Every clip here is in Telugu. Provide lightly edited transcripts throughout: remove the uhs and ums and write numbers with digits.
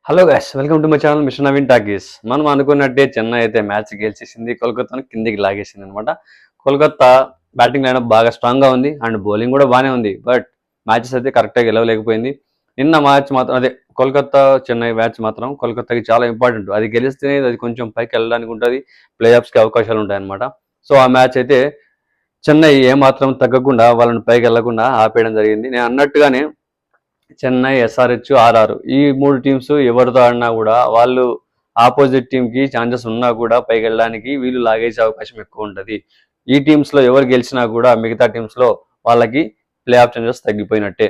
Hello guys, welcome to my channel mister Naveen talkies. మనం అనుకున్నట్టే చెన్నై అయితే మ్యాచ్ గెలిచేసింది, కోల్కతాను కిందికి లాగేసింది అనమాట. కోల్కతా బ్యాటింగ్ లైనప్ బాగా స్ట్రాంగ్గా ఉంది అండ్ బౌలింగ్ కూడా బాగానే ఉంది. బట్ మ్యాచెస్ అయితే కరెక్ట్గా గెలవలేకపోయింది. నిన్న మ్యాచ్ మాత్రం అదే కోల్కతా చెన్నై మ్యాచ్ మాత్రం కోల్కతాకి చాలా ఇంపార్టెంట్. అది గెలిస్తేనే అది కొంచెం పైకి వెళ్ళడానికి ఉంటుంది, ప్లే ఆఫ్స్కి అవకాశాలు ఉంటాయన్నమాట. సో ఆ మ్యాచ్ అయితే చెన్నై ఏమాత్రం తగ్గకుండా వాళ్ళని పైకి వెళ్లకుండా ఆపేయడం జరిగింది. నేను అన్నట్టుగానే చెన్నై, ఎస్ఆర్హెచ్, ఆర్ఆర్ ఈ మూడు టీమ్స్ ఎవరితో ఆడినా కూడా వాళ్ళు ఆపోజిట్ టీంకి ఛాన్సెస్ ఉన్నా కూడా పైకి వెళ్ళడానికి వీళ్ళు లాగేసే అవకాశం ఎక్కువ ఉంటుంది. ఈ టీమ్స్లో ఎవరు గెలిచినా కూడా మిగతా టీమ్స్లో వాళ్ళకి ప్లే ఆఫ్ ఛాన్సెస్ తగ్గిపోయినట్టే.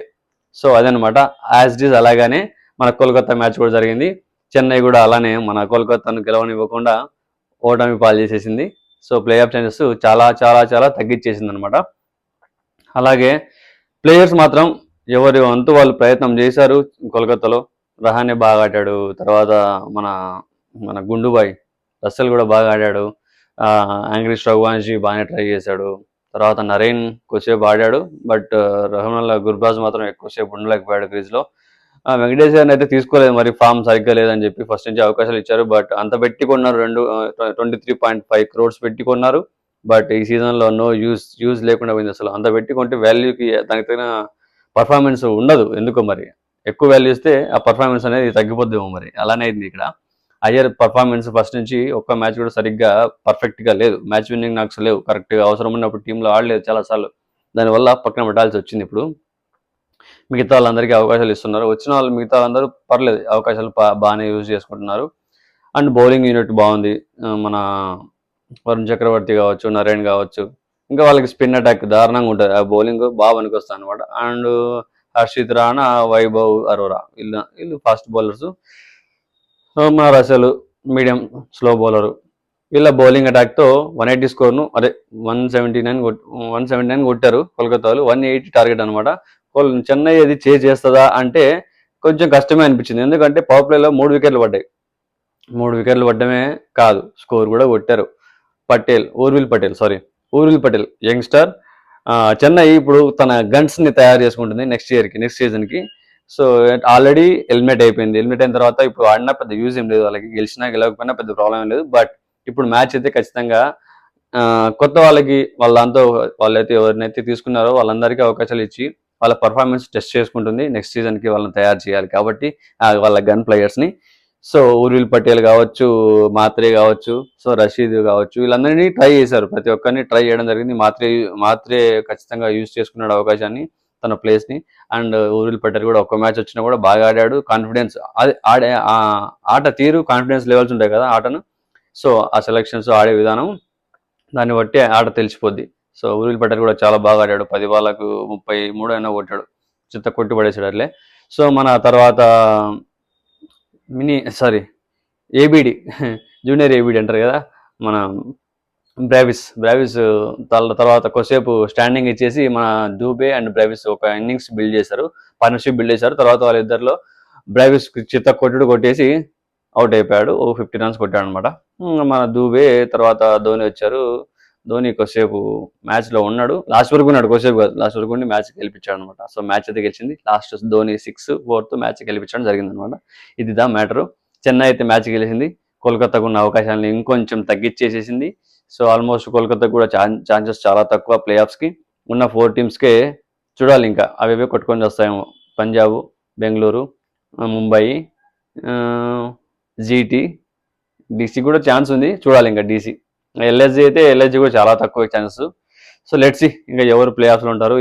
సో అదనమాట యాజ్ ఇట్ ఈజ్. అలాగానే మన కోల్కతా మ్యాచ్ కూడా జరిగింది. చెన్నై కూడా అలానే మన కోల్కతాను గెలవనివ్వకుండా ఓటమి పాలు చేసేసింది. సో ప్లే ఆఫ్ ఛాన్సెస్ చాలా చాలా చాలా తగ్గించేసింది అనమాట. అలాగే ప్లేయర్స్ మాత్రం ఎవరి వంతు వాళ్ళు ప్రయత్నం చేశారు. కోల్కతాలో రహానే బాగా ఆడాడు, తర్వాత మన మన గుండుబాయ్ రస్సెల్ కూడా బాగా ఆడాడు, యాంగ్రిష్ రఘువంశీ బాగానే ట్రై చేశాడు, తర్వాత నరేన్ కొద్దిసేపు ఆడాడు. బట్ రహమాన్లా గుర్బాజ్ మాత్రం ఎక్కువసేపు ఉండలేకపోయాడు క్రీజ్లో. వెంకటేష్ గారిని అయితే తీసుకోలేదు, మరి ఫామ్ సరిగ్గా లేదని చెప్పి ఫస్ట్ నుంచి అవకాశాలు ఇచ్చారు. బట్ అంత పెట్టి కొన్నారు, 23.5 crores పెట్టి కొన్నారు. బట్ ఈ సీజన్లో నో యూజ్ లేకుండా పోయింది. అసలు అంత పెట్టి కొంటే వాల్యూకి దానికి తగిన పర్ఫార్మెన్స్ ఉండదు. ఎందుకో మరి ఎక్కువ వాల్యూ ఇస్తే ఆ పర్ఫార్మెన్స్ అనేది తగ్గిపోద్దేమో, మరి అలానే అయింది ఇక్కడ. అయ్యర్ పర్ఫార్మెన్స్ ఫస్ట్ నుంచి ఒక్క మ్యాచ్ కూడా సరిగ్గా పర్ఫెక్ట్గా లేదు. మ్యాచ్ విన్నింగ్ నాక్స్ లేవు కరెక్ట్గా, అవసరం ఉన్నప్పుడు టీంలో ఆడలేదు చాలాసార్లు. దానివల్ల పక్కన పెట్టాల్సి వచ్చింది. ఇప్పుడు మిగతా వాళ్ళందరికీ అవకాశాలు ఇస్తున్నారు, వచ్చిన వాళ్ళు మిగతా వాళ్ళందరూ పర్లేదు, అవకాశాలు బాగానే యూజ్ చేసుకుంటున్నారు. అండ్ బౌలింగ్ యూనిట్ బాగుంది. మన వరుణ్ చక్రవర్తి కావచ్చు, నరేన్ కావచ్చు, ఇంకా వాళ్ళకి స్పిన్ అటాక్ దారుణంగా ఉంటుంది. ఆ బౌలింగ్ బాగా పనికొస్తుంది అనమాట. అండ్ హర్షిత్ రాణా, వైభవ్ అరోరా వీళ్ళు ఫాస్ట్ బౌలర్స్. మన రసెల్ మీడియం స్లో బౌలరు. వీళ్ళ బౌలింగ్ అటాక్తో 180 స్కోర్ను అదే 179 కొట్టారు కోల్కతా వాళ్ళు. 180 టార్గెట్ అనమాట. చెన్నై అది చేస్తుందా అంటే కొంచెం కష్టమే అనిపించింది. ఎందుకంటే పవర్ ప్లేలో 3 వికెట్లు పడ్డాయి. 3 వికెట్లు పడ్డమే కాదు, స్కోర్ కూడా కొట్టారు. ఊర్విల్ పటేల్ యంగ్స్టర్. చెన్నై ఇప్పుడు తన గన్స్ని తయారు చేసుకుంటుంది నెక్స్ట్ సీజన్కి. సో ఆల్రెడీ ఎలిమినేట్ అయిపోయింది. ఎలిమినేట్ అయిన తర్వాత ఇప్పుడు ఆడినా పెద్ద యూజ్ ఏం లేదు, వాళ్ళకి గెలిచినా గెలవకపోయినా పెద్ద ప్రాబ్లం ఏం లేదు. బట్ ఇప్పుడు మ్యాచ్ అయితే ఖచ్చితంగా కొత్త వాళ్ళకి వాళ్ళైతే ఎవరినైతే తీసుకున్నారో వాళ్ళందరికీ అవకాశాలు ఇచ్చి వాళ్ళ పర్ఫార్మెన్స్ టెస్ట్ చేసుకుంటుంది. నెక్స్ట్ సీజన్కి వాళ్ళని తయారు చేయాలి కాబట్టి వాళ్ళ గన్ ప్లేయర్స్ని. సో ఊర్విల్ పటేల్ కావచ్చు, మాత్రే కావచ్చు, సో రషీద్ కావచ్చు, వీళ్ళందరినీ ట్రై చేశారు. ప్రతి ఒక్కరిని ట్రై చేయడం జరిగింది. మాత్రే ఖచ్చితంగా యూజ్ చేసుకున్నాడు అవకాశాన్ని, తన ప్లేస్ని. అండ్ ఊర్విల్ పటేల్ కూడా ఒక్క మ్యాచ్ వచ్చినా కూడా బాగా ఆడాడు. కాన్ఫిడెన్స్ అది ఆడే ఆట తీరు, కాన్ఫిడెన్స్ లెవెల్స్ ఉంటాయి కదా ఆటను. సో ఆ సెలక్షన్స్ ఆడే విధానం దాన్ని బట్టి ఆట తెలిసిపోద్ది. సో ఊర్విల్ పటేల్ కూడా చాలా బాగా ఆడాడు. 10 బాళ్ళకు 33 అయినా కొట్టాడు, చిత్త కొట్టి పడేసాడు అట్లే. సో మన తర్వాత ఏబిడి జూనియర్ ఏబిడి అంటారు కదా, మన బ్రావిస్ తర్వాత కొద్దిసేపు స్టాండింగ్ ఇచ్చేసి మన దూబే అండ్ బ్రావిస్ ఒక ఇన్నింగ్స్ బిల్డ్ చేశారు, పార్ట్నర్షిప్ బిల్డ్ చేశారు. తర్వాత వాళ్ళిద్దరిలో బ్రావిస్ చిత్త కొట్టేసి అవుట్ అయిపోయాడు. 50 runs కొట్టాడు అనమాట. మన దూబే తర్వాత ధోని వచ్చారు. ధోని కొద్దిసేపు మ్యాచ్లో ఉన్నాడు, లాస్ట్ వరకు ఉన్నాడు, కొద్దిసేపు కాదు లాస్ట్ వరకు ఉండి మ్యాచ్ గెలిపించాడు అనమాట. సో మ్యాచ్ అయితే గెలిచింది. లాస్ట్ ధోని 6/4 మ్యాచ్ గెలిపించడం జరిగింది అనమాట. ఇది దా మ్యాటరు. చెన్నై అయితే మ్యాచ్ గెలిచింది, కోల్కతాకు ఉన్న అవకాశాలను ఇంకొంచెం తగ్గించేసేసింది. సో ఆల్మోస్ట్ కోల్కతా కూడా ఛాన్సెస్ చాలా తక్కువ ప్లే ఆఫ్స్కి. ఉన్న 4 టీమ్స్కే చూడాలి, ఇంకా అవి కొట్టుకొని వస్తాయేమో. పంజాబ్, బెంగళూరు, ముంబై, జీటీ, డీసీ కూడా ఛాన్స్ ఉంది, చూడాలి ఇంకా డీసీ. ఎల్ఎస్జీ కూడా చాలా తక్కువ ఛాన్సెస్. సో లెట్స్ సీ ఇంకా ఎవరు ప్లే ఆఫ్స్లో ఉంటారు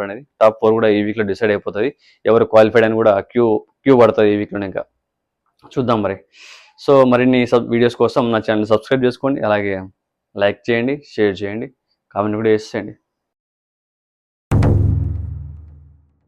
అనేది. టాప్ 4 కూడా ఈ వీక్లో డిసైడ్ అయిపోతుంది. ఎవరు క్వాలిఫైడ్ అని కూడా క్యూ పడుతుంది ఈ వీక్లో. ఇంకా చూద్దాం మరి. సో మరిన్ని వీడియోస్ కోసం నా ఛానల్ సబ్స్క్రైబ్ చేసుకోండి, అలాగే లైక్ చేయండి, షేర్ చేయండి, కామెంట్ కూడా చేసేయండి.